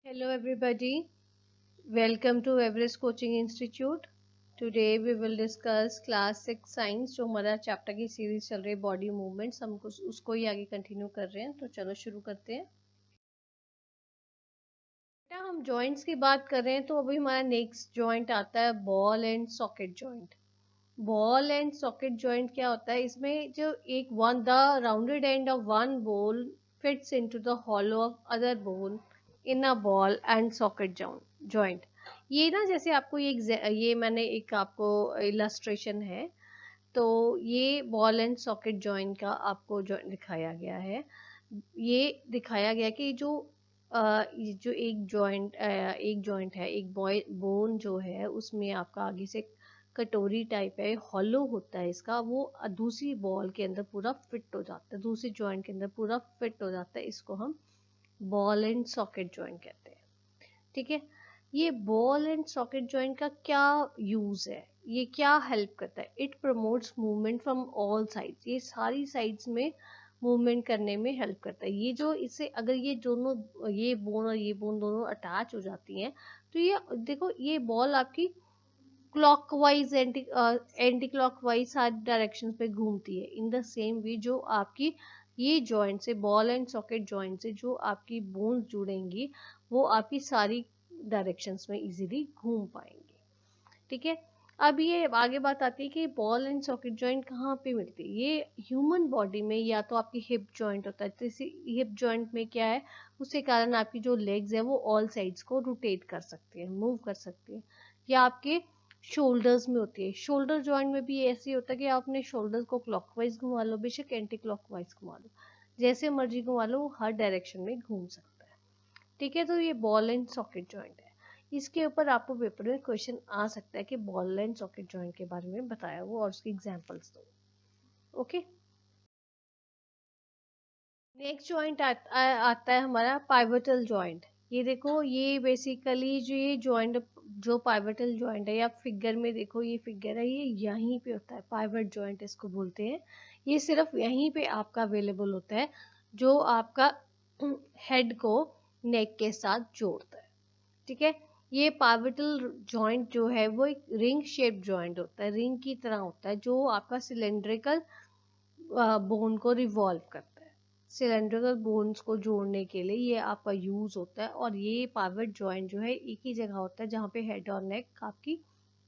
Hello everybody, welcome to Everest Coaching Institute. Today we will discuss class 6 science जो हमारा chapter की series चल रही है बॉडी मूवमेंट्स हम उसको ही आगे कंटिन्यू कर रहे हैं तो चलो शुरू करते हैं। बेटा हम जॉइंट्स की बात कर रहे हैं तो अभी हमारा नेक्स्ट जॉइंट आता है ball and socket joint. Ball and socket joint क्या होता है, इसमें जो एक one the rounded end of one bone fits into the hollow of other bone in a ball and socket joint. ये ना जैसे आपको ये मैंने एक आपको इलस्ट्रेशन है, तो ये बॉल एंड सॉकेट जॉइंट का आपको जो दिखाया गया है, ये दिखाया गया कि ये जो एक जॉइंट है, एक बोन जो है उसमें आपका आगे से कटोरी टाइप है, हॉलो होता है इसका, वो दूसरी बॉल के अंदर पूरा फिट हो जाता है, दूसरी जॉइंट के अंदर पूरा फिट हो जाता है। इसको हम बॉल एंड सॉकेट जॉइंट कहते हैं। ठीक है, ये बॉल एंड सॉकेट जॉइंट का क्या यूज है, ये क्या हेल्प करता है? It promotes movement from all sides, ये सारी साइड्स में मूवमेंट करने में हेल्प करता है। ये जो इससे अगर ये दोनों, ये बोन और ये बोन दोनों अटैच हो जाती हैं, तो ये देखो ये बॉल आपकी क्लॉकवाइज एंटी क्लॉकवाइज सारी डायरेक्शन पे घूमती है। इन द सेम वे जो आपकी ये जॉइंट से, बॉल एंड सॉकेट जॉइंट से जो आपकी बोन्स जुड़ेंगी, वो आपकी सारी डायरेक्शंस में इजीली घूम पाएंगे। ठीक है, अब ये आगे बात आती है कि बॉल एंड सॉकेट जॉइंट कहाँ पे मिलती है। ये ह्यूमन बॉडी में या तो आपकी हिप जॉइंट होता है, तो इसी हिप जॉइंट में क्या है, उसके कारण आपकी जो लेग्स है वो ऑल साइड्स को रोटेट कर सकती है, मूव कर सकती है। या आपके शोल्डर्स में होती है, शोल्डर जॉइंट में भी ऐसे ही होता है कि आप अपने शोल्डर्स को क्लॉकवाइज घुमा लो, बेशक एंटी क्लॉकवाइज घुमा लो, जैसे मर्जी घुमा लो, वो हर डायरेक्शन में घूम सकता है। ठीक है, तो ये बॉल एंड सॉकेट जॉइंट है। इसके ऊपर आपको पेपर में क्वेश्चन आ सकता है कि बॉल एंड सॉकेट जॉइंट के बारे में बताया हो और उसकी एग्जांपल्स दो। ओके, नेक्स्ट जॉइंट आता है हमारा पाइवटल जॉइंट। ये देखो, ये बेसिकली जो ये जॉइंट, जो पाइवटल जॉइंट है, या फिगर में देखो, ये फिगर है, ये यहीं पे होता है, पाइवट जॉइंट इसको बोलते हैं। ये सिर्फ यहीं पे आपका अवेलेबल होता है, जो आपका हेड को नेक के साथ जोड़ता है। ठीक है, ये पाइवटल जॉइंट जो है वो एक रिंग शेप जॉइंट होता है, रिंग की तरह होता है, जो आपका सिलेंड्रिकल बोन को रिवॉल्व करता है। सिलेंड्रिकल बोन्स को जोड़ने के लिए ये आपका यूज होता है। और ये पाइवट जॉइंट जो है एक ही जगह होता है जहाँ पे हेड और नेक आपकी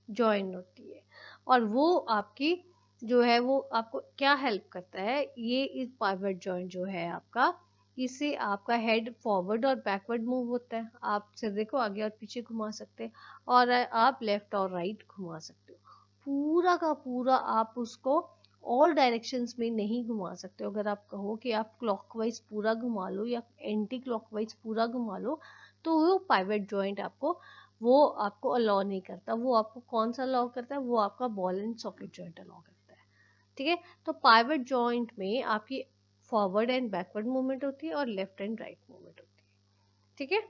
जॉइन होती है। और वो आपकी जो है वो आपको क्या हेल्प करता है, ये इस पाइवट जॉइंट जो है आपका, इससे आपका हेड फॉरवर्ड और बैकवर्ड मूव होता है। आप सिर को आगे और पीछे घुमा सकते हैं, और आप लेफ्ट और राइट घुमा सकते हो। पूरा का पूरा आप उसको ऑल डायरेक्शंस में नहीं घुमा सकते हो। अगर आप कहो कि आप क्लॉकवाइज पूरा घुमा लो या एंटी क्लॉकवाइज पूरा घुमा लो, तो वो पाइवट जॉइंट आपको अलाउ नहीं करता। वो आपको कौन सा अलाउ करता है, वो आपका ball and socket joint allow करता है। ठीक है, तो पाइवट जॉइंट में आपकी फॉरवर्ड एंड बैकवर्ड मूवमेंट होती है और लेफ्ट एंड राइट मूवमेंट होती है। ठीक है,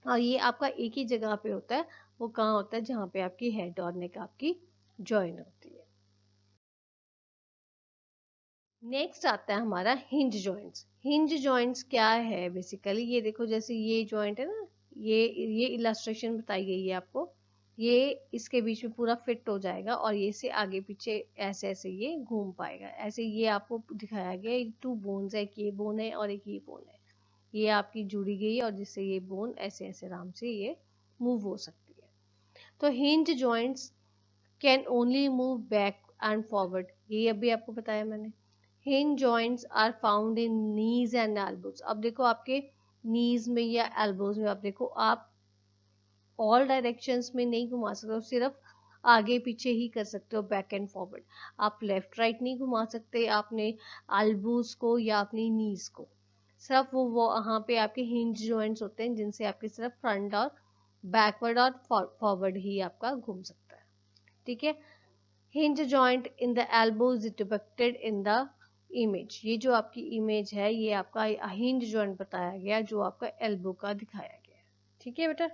और ये आपका एक ही जगह पे होता है। वो कहाँ होता है, जहाँ पे आपकी हेड और नेक आपकी जॉइन होती है। नेक्स्ट आता है हमारा हिंज जॉइंट्स। हिंज जॉइंट्स क्या है बेसिकली, ये देखो जैसे ये जॉइंट है ना, ये इलस्ट्रेशन बताई गई है आपको, ये इसके बीच में पूरा फिट हो जाएगा और ये से आगे पीछे ऐसे ऐसे ये घूम पाएगा। ऐसे ये आपको दिखाया गया है, टू बोन्स है, एक ये बोन है और एक ये बोन है, ये आपकी जुड़ी गई है और जिससे ये बोन ऐसे ऐसे आराम से ये मूव हो सकती है। तो hinge joints can only move back and forward, ये अभी आपको बताया मैंने। Hinge joints are found in knees and elbows. अब देखो आपके नीज में या एल्बोज में, आप देखो आप ऑल डायरेक्शंस में नहीं घुमा सकते हो, सिर्फ आगे पीछे ही कर सकते हो, बैक एंड फॉरवर्ड। आप लेफ्ट राइट नहीं घुमा सकते आपने एल्बोज को या अपनी नीज को। सिर्फ वो वहाँ पे आपके हिंज जॉइंट्स होते हैं जिनसे आपके सिर्फ फ्रंट और बैकवर्ड और फॉरवर्ड ही आपका घूम सकता है। ठीक है, hinge joint in the elbow is depicted in the image. ये जो आपकी इमेज है, ये आपका हिंज जॉइंट बताया गया, जो आपका एल्बो का दिखाया गया है। ठीक है बेटा,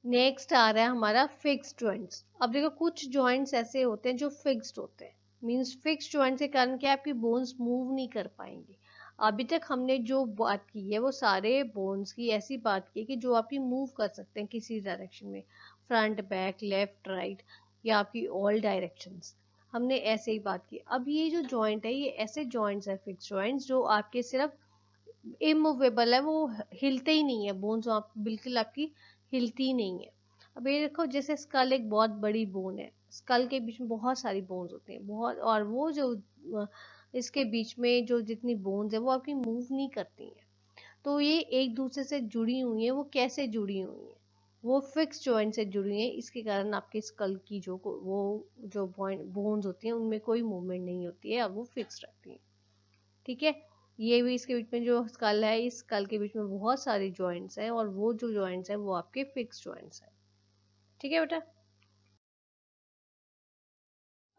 नेक्स्ट आ रहा है हमारा फिक्स्ड जॉइंट्स। अब देखो कुछ जॉइंट्स ऐसे होते हैं जो फिक्स्ड होते हैं, मींस फिक्स्ड जॉइंट के कारण क्या, आपकी बोन्स मूव नहीं कर पाएंगे। अभी तक हमने जो बात की है वो सारे बोन्स की ऐसी बात की है कि जो आपकी मूव कर सकते हैं किसी डायरेक्शन में, फ्रंट बैक लेफ्ट राइट, या आपकी ऑल डायरेक्शंस, हमने ऐसे ही बात की। अब ये जो जॉइंट है ये ऐसे जॉइंट्स है फिक्स जॉइंट्स जो आपके सिर्फ इमूवेबल है, वो हिलते ही नहीं है, बोन्स आप बिल्कुल आपकी हिलती ही नहीं है। अब ये देखो जैसे स्कल एक बहुत बड़ी बोन है, स्कल के बीच में बहुत सारी बोन्स होती हैं बहुत, और वो जो इसके बीच में जो जितनी बोन्स है वो आपकी मूव नहीं करती हैं, तो ये एक दूसरे से जुड़ी हुई है। वो कैसे जुड़ी हुई है? वो फिक्स जॉइंट से जुड़ी है, इसके कारण आपके स्कल की जो वो जो बोन्स होती हैं उनमें कोई मूवमेंट नहीं होती है और वो फिक्स रहती है। ठीक है, ये भी इसके बीच में जो स्कल है, इस स्कल के बीच में बहुत सारी जॉइंट्स हैं और वो जो जॉइंट्स हैं वो आपके फिक्स जॉइंट्स हैं। ठीक है बेटा।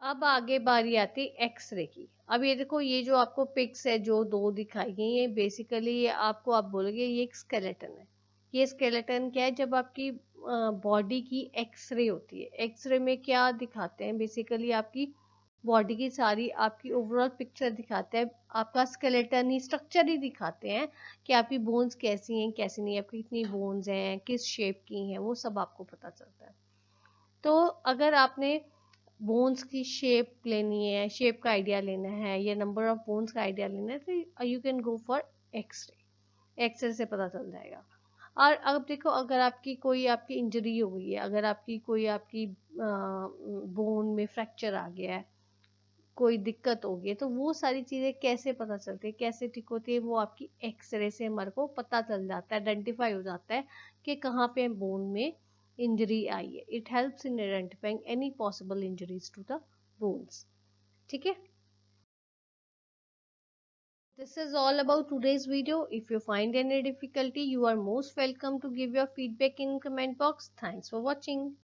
अब आगे बारी आती है एक्सरे की। अब ये देखो ये जो आपको पिक्स है जो दो दिखाई गई है, बेसिकली ये आपको आप बोलोगे ये एक स्केलेटन है। ये स्केलेटन क्या है? जब आपकी बॉडी की एक्सरे होती है, एक्सरे में क्या दिखाते हैं बेसिकली आपकी बॉडी की सारी आपकी ओवरऑल पिक्चर दिखाते हैं, आपका स्केलेटन ही स्ट्रक्चर ही दिखाते हैं कि आपकी बोन्स कैसी हैं कैसी नहीं, आपकी कितनी बोन्स हैं किस शेप की हैं, वो सब आपको पता चलता है। तो अगर आपने बोन्स की शेप लेनी है, शेप का आइडिया लेना है या नंबर ऑफ बोन्स का आइडिया लेना है, तो you can go for x-ray. X-ray से पता चल जाएगा। और अब देखो अगर आपकी कोई आपकी इंजरी हो गई है, अगर आपकी कोई आपकी बोन में फ्रैक्चर आ गया है, कोई दिक्कत होगी है, तो वो सारी चीजें कैसे पता चलती है कैसे ठीक होती है? वो आपकी एक्सरे से हमारे को पता चल जाता है, आइडेंटिफाई हो जाता है कि कहाँ पे बोन में इंजरी आई है। It helps in identifying any possible injuries to the bones. ठीक है, this is all about today's video. If you find any difficulty, you are most welcome to give your feedback in comment box. Thanks for watching.